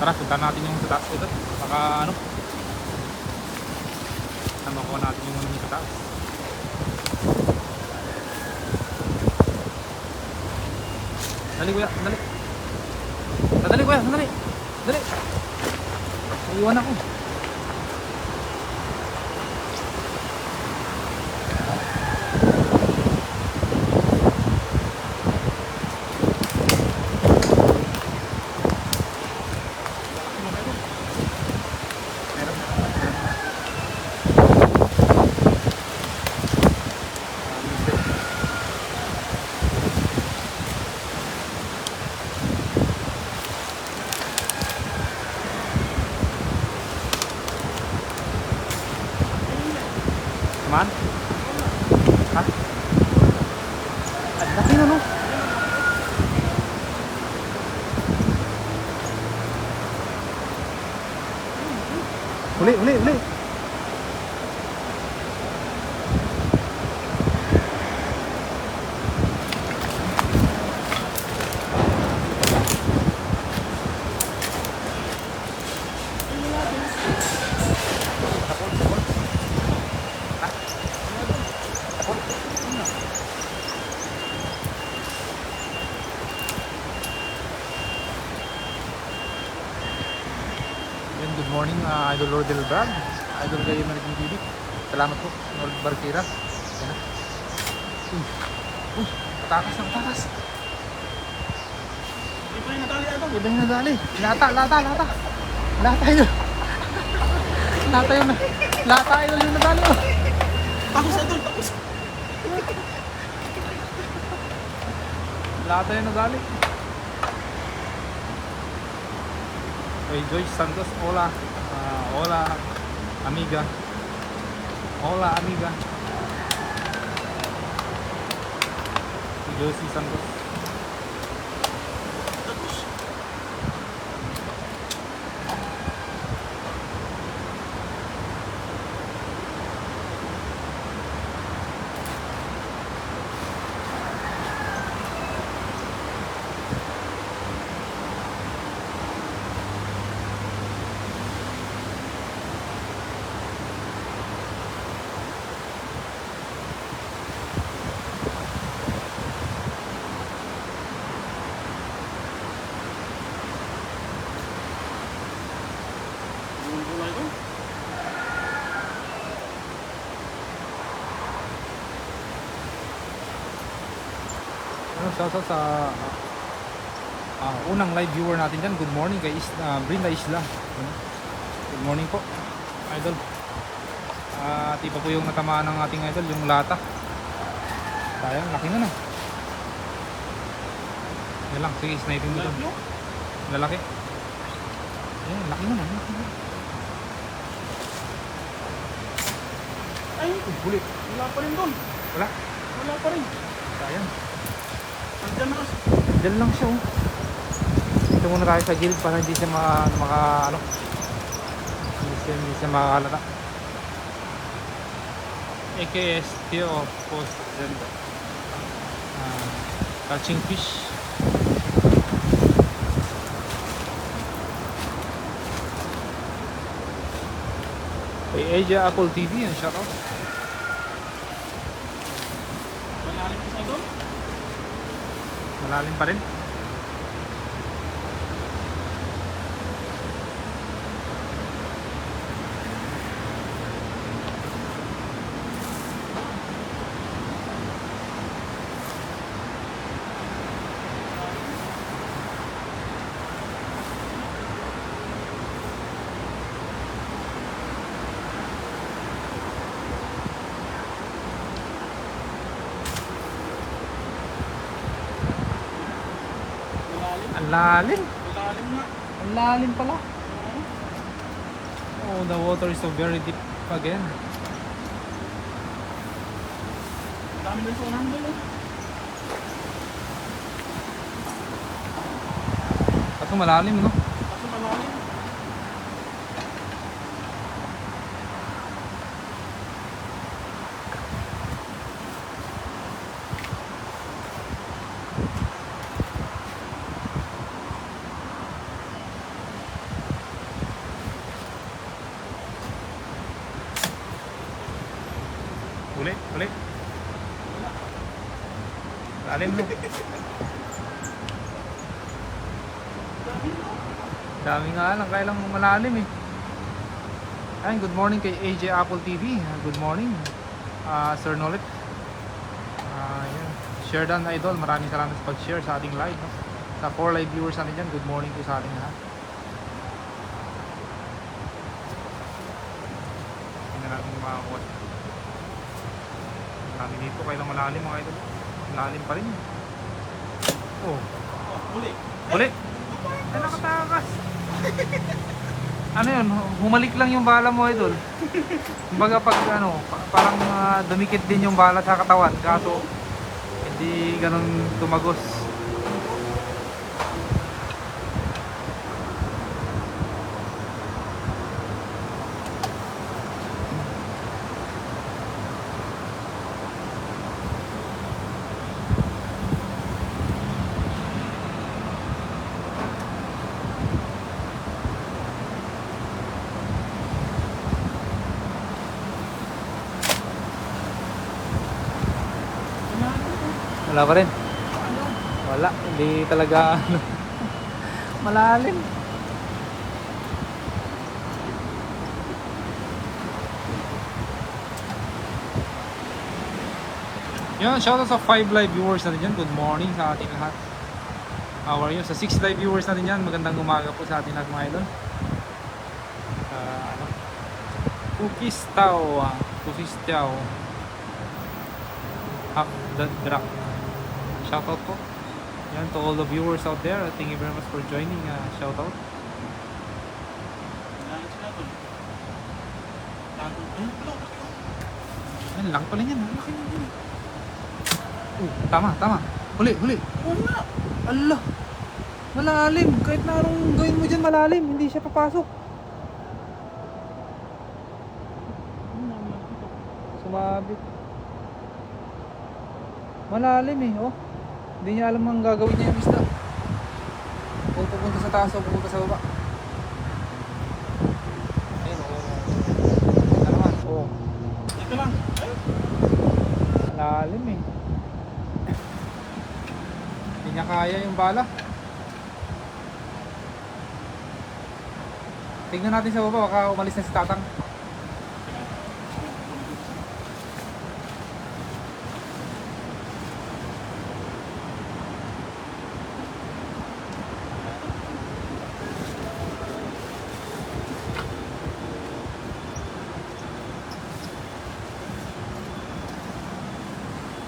Tara, punta natin yung sa taas ito. Baka ano, makuha natin yung sa taas. Dali kuya, dali. Dali kuya, dali. Dali. Iwan ako. Man? Ha? Ang laki na no? Uli, uli, uli. Good morning, Idol Rodel Brad, Idol kayo na naging TV. Salamat po, Lord Barquera. Yan na. Uy, patakas na patakas. Iba yung nadali ito. Iba yung nadali. Lata. Lata yun. Lata yun. Lata yun yung nadali. Tapos ito, tapos. Lata yung nadali. Kay Joyce Santos, hola. Hola, amiga. Hola, amiga. Si Joyce Santos. Tapos. Yung gulay ko. Shoutout sa unang live viewer natin dyan. Good morning kay Brenda Isla. Good morning po, Idol. Iba po yung natamaan ng ating idol, yung lata. Sayang, laki na. Yan lang, sige, sniping mo doon. Lalaki. Ayan, laki na. Ay, Huli. wala pa rin doon. Wala. Wala pa rin. Sayang. Andyan na kasi. Diyan lang siya, oh. Dito muna tayo sa gilid para hindi siya hindi siya makakalata. AKS Theo Post Zenda. Catching fish. Kay Asia Apple TV, yan, shoutout. Malalim ka sa doon. Malalim pa rin. Malalim. Ang lalim. Malalim nga. Ang lalim pala. Oo. Oh, the water is so very deep again. Dami din sa unahan doon. Kaso malalim, no? Kaso malalim. Uli. Lalim no. Dami nga lang, kaya lang malalim eh. Ayun, good morning kay AJ Apple TV. Good morning, Sir Nolit. Yan. Share dan idol, maraming salamat sa pag-share sa ating live. No? Sa 4 live viewers natin dyan, good morning po sa ating lahat. Hindi na natin makakuha. Marami dito, kailang malalim mga idol. Malalim pa rin. Oh. Uli. Uli! Ay, nakatakas! Ano yun? Humalik lang yung bala mo, idol. Kumbaga pag ano, parang dumikit din yung bala sa katawan. Kaso, hindi ganun tumagos. Wala pa rin. Wala, hindi talaga ano. Malalim. Yan, shoutout sa 5 live viewers natin dyan. Good morning sa ating lahat. How are you? Sa 6 live viewers natin dyan, magandang umaga po sa ating lahat mga idol. Ano? Cookies Tao. Cookies Tao. Hack the Drak. Shoutout po. Yan to all the viewers out there. Thank you very much for joining. Shoutout. Yan lang pala yan. Laki na yan. Tama. Huli. Wala. Allah. Malalim. Kahit na anong gawin mo dyan malalim. Hindi siya papasok. Sumabit. Malalim eh. Oh. Hindi niya alam ang gagawin niya yung isda. O pupunta sa taas o pupunta sa baba. Ayun o. Ano naman? O. Ito lang. Malalim eh. Hindi niya kaya yung bala. Tingnan natin sa baba. Baka umalis na si Tatang.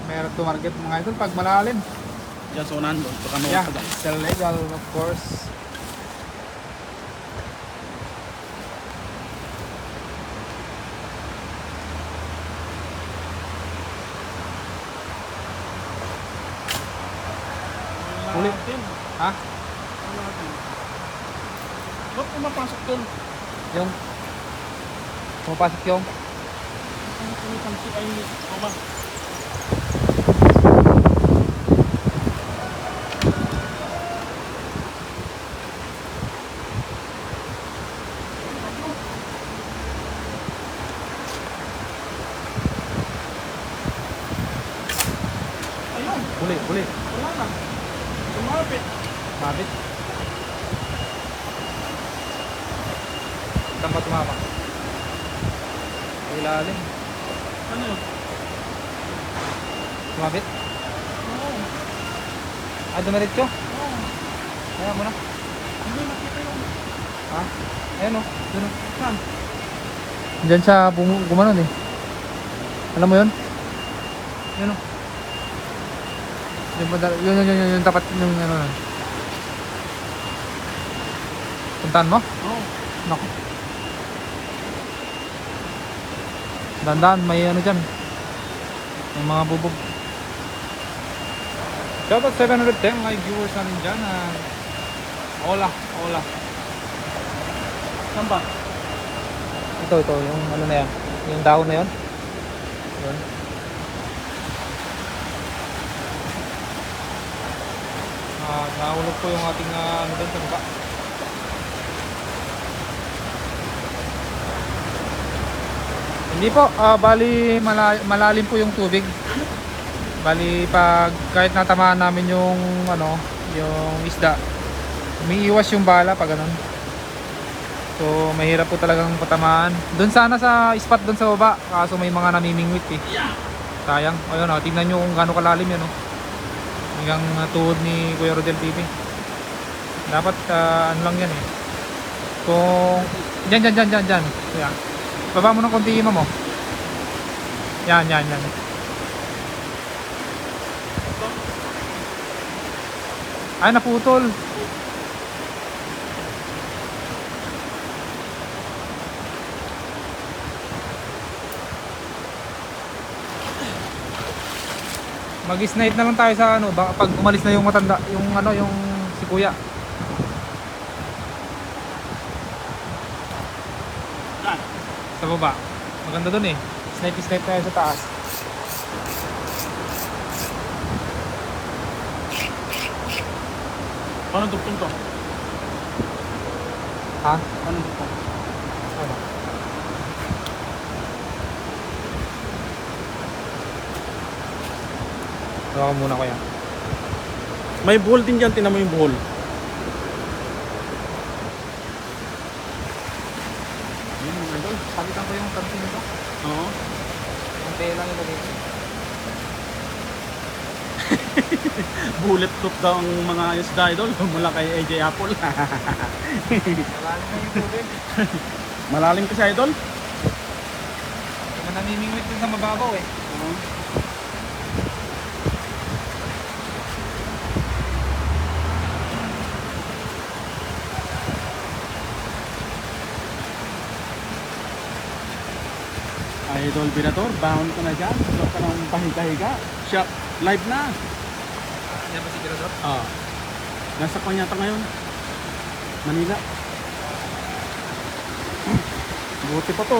Meron to market mga idol pag malalim. Diyan sa unahan doon. Baka Yeah, mawag ka. it's illegal of course. Uli. Ha? Ba't pumapasok doon? Yung pumapasok yung Ang pumipangsi ay mama. Ayun. huli. Wala na. Sumapit. Mabit. Saan ba tumama? Sa ilalim. Ano yun? Mabit? Oo. Dumiretso? Oo. Kaya mo na. Hindi nakita yun. Ha? Ayan o. Doon o. Saan? Diyan siya gumanon eh. Alam mo yun? Yun o. Yun, tapat yung ano na. Puntahan mo? Oo. Naku. Dandan, may ano dyan. May mga bubog. Shoutout 710 mga viewers namin dyan. Hola. Saan ba? Ito, yung ano na yan. Yung dahon na yun. Yun. Nahulog po yung ating ano doon sa baba. Hindi po, bali malalim po yung tubig. Bali pag kahit natamaan namin yung ano, yung isda, umiiwas yung bala pag ganun. So mahirap po talagang patamaan. Doon sana sa spot doon sa baba, kaso may mga namimingwit eh. Sayang. Ayun oh, tingnan nyo kung gaano kalalim yan oh. Hanggang tuhod ni Kuya Rodel TV. Dapat ano lang yan eh. Kung dyan. Yan. Baba mo ng konti ima mo. Yan. Ay, naputol. Mag-snipe na lang tayo sa ano, pag umalis na yung matanda, yung ano, yung si Kuya. Saan? Sa baba. Maganda dun eh. Snipe tayo sa taas. Paano duktong to? Ha? Paano duktong? Ano? Tawakan muna ko yan. May buhol din dyan, tinan mo yung buhol. Yun, idol. Sabitan ko yung tansi nito. Oo. Ang tela yung dito. Bulletproof daw ang mga isda idol mula kay AJ Apple. Malalim na yung tubig. Malalim kasi idol. Yung namimingwit dun sa mababaw eh. Oo. Idol Birator, bound ka na dyan. Huwag ka nang pahiga-higa. Shop, live na. Yan ba si Kirador? Nasa Panyata ngayon. Manila. Buti pa to,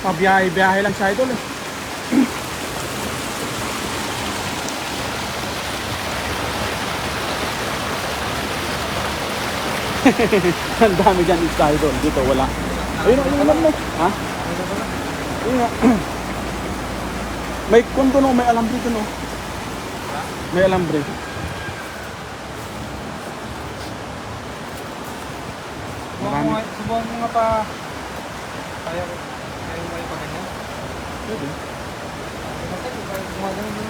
pabiyahe-biyahe lang sa idol eh. Ang dami dyan sa idol. Dito wala. Ayun, ayun alam mo. Ha? Ayun nga. May kundo no, may alambre dun no. May alambre. Marami. Subukan mo nga pa. Kaya ko pa ganyan. Pwede. Kasi gumagano mo.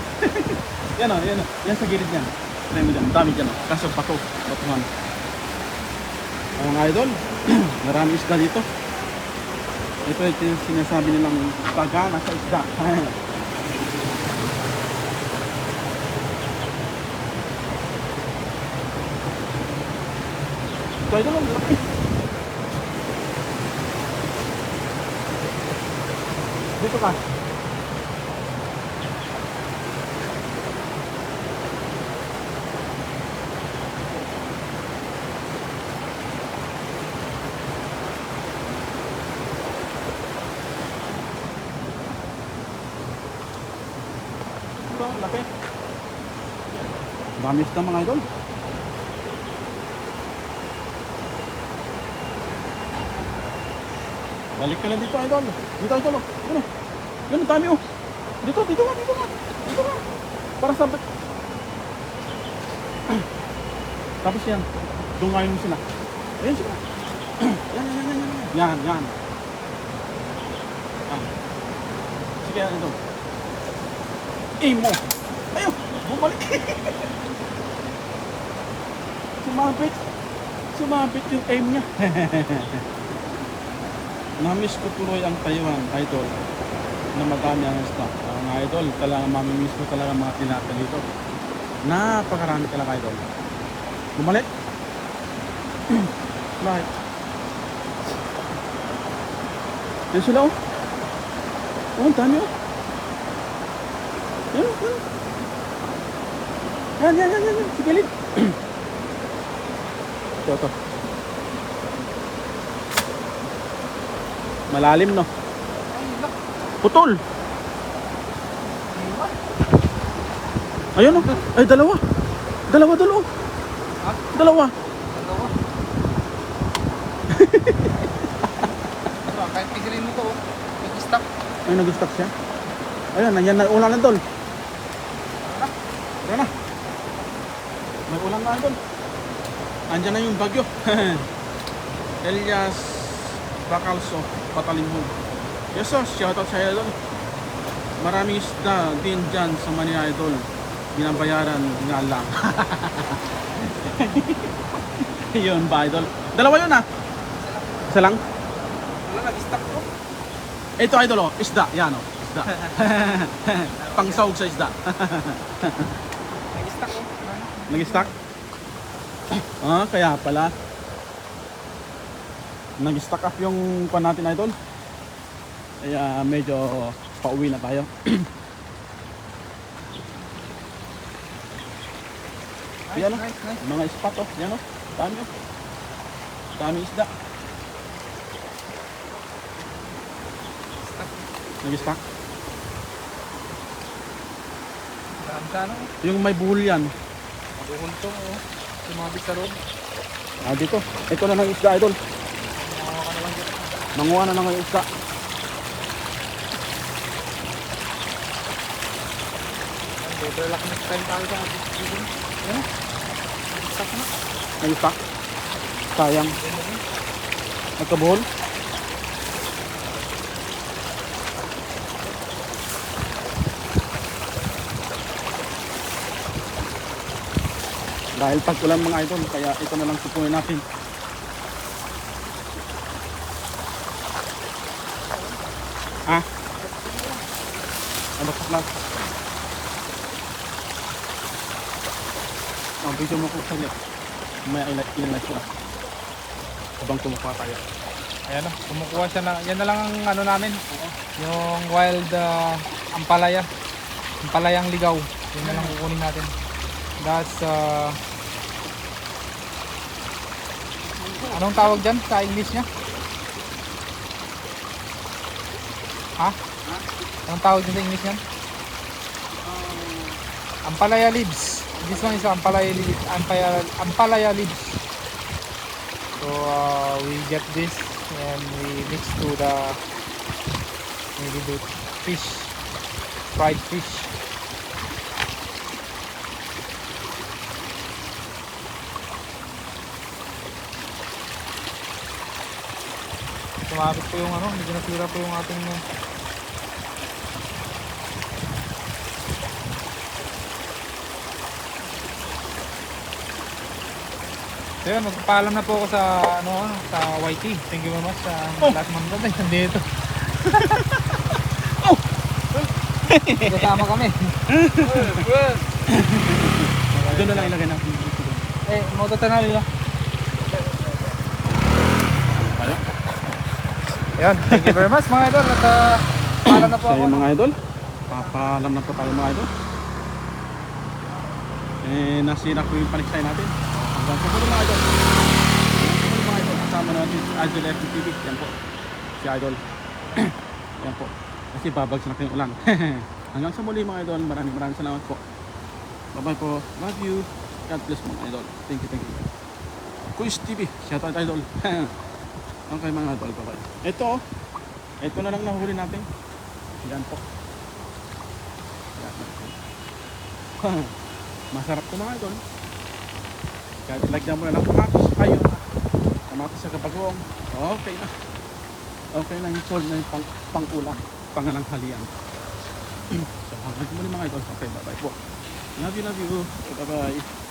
Yan o, yan o. Yan sa gilid yan. Try mo dyan. Dami dyan o. Kaso bato. Batuhan. Mga idol. Marami isda dito. Ito yung sinasabi nilang pagana sa isda. Ito idol. Ang laki. Dito ka. Ito, laki. Dami isda mga idol. Balik ka lang dito idol. Dito idol. Ano? Yan ang dami oh. Dito nga. Para sa... Tapos yan. Dungayin mo sila. Ayan sila. Yan. Ah. Sige yan idol. Aim mo. Ayun. Bumalik. Sumabit yung aim niya. Namiss ko tuloy ang Taiwan, idol, na madami ang isda. Ang idol, talaga mamimiss ko talaga mga tilapia dito. Napakarami talaga idol. Bumalik. Bakit? Yan sila oh. Oh, ang dami oh. Yan. Sa gilid. Ito. Malalim no. Putol. Ayun oh. Ay dalawa. Dalawa. Ha? Dalawa. Kahit pigirin mo to, mag-stop. Ay, nag-stock siya. Ayun, nandiyan na ulan na doon. Tara na. May ulan na doon. Andiyan na yung bagyo. Elias Bacalso, Patalimhog. Yes, so, shoutout sa idol. Maraming isda din dyan sa Manila idol. Binabayaran nga lang. Yun ba idol? Dalawa yun ah. Isa lang? Wala, nag-stock ko. Ito idol oh, isda. Yan oh, isda. Pangsawag sa isda. Nag-stock ko. Nag-stock? Ah, kaya pala. Nag-stock up yung pan natin idol. Kaya medyo pauwi na tayo. Yan o, Nice, nice. mga spot oh. Yan o, dami o. Dami isda. Stock. Nag-stock. Daan ka na. Yung may buhol yan. Mabuhuntong oh. Sumabit sa loob. Ah, dito. Ito na ng isda idol. Mga ka na lang dyan. Nanguha na ng isda. Relax next time tayo sa season. Yan. Stock na. Nag-stock. Sayang. Nagkabuhol. Dahil pag-ulan mga idol, kaya ito na lang tupunin natin. Ah? Ano pa lang? Ang video mo ko saglit. May ilan sila. Habang kumukuha tayo. Ayan o, kumukuha siya na. Yan na lang ang ano namin. Yung wild ampalaya. Ampalayang ligaw. Yun na lang kukunin natin. That's anong tawag dyan sa English niya? Ha? Anong tawag dyan sa English niyan? Ampalaya leaves. This one is ampalaya leaves. Ampalaya leaves. So we get this and we mix to the maybe the fish, fried fish. Sumabit po yung ano, medyo nasira po yung ating so yun, magpapaalam na po ako sa ano, sa YT. Thank you very much sa last month ay nandito. Oh! Kasama kami. Doon na lang ilagay natin. Mototanal nila. Kaya? Ayan, thank you very much mga idol. At paalam na po So ako. yun mga idol, papaalam na po tayo mga idol. Nasira po yung paniksay natin. Hanggang sa muli mga idol. Hanggang sa muli mga idol. Kasama natin si Idol FTV. Yan po. Si Idol. Yan po. Kasi babagsak na yung ulan. Hanggang sa muli mga idol. Maraming salamat po. Bye bye po. Love you. God bless mga idol. Thank you, thank you. Kuis TV. Shout out Idol. Okay mga idol. Bye bye. Ito na lang nahuli natin. Yan po. Yan. Masarap ko mga idol. Kahit ilagyan mo na lang kamatis. Ayun na. Kamatis sa kapagong. Okay na. Okay na yung solve na yung pang-ulam. Pangananghalian. So hanggang muli mga idol. Okay, bye bye po. Love you, love you. Bye bye.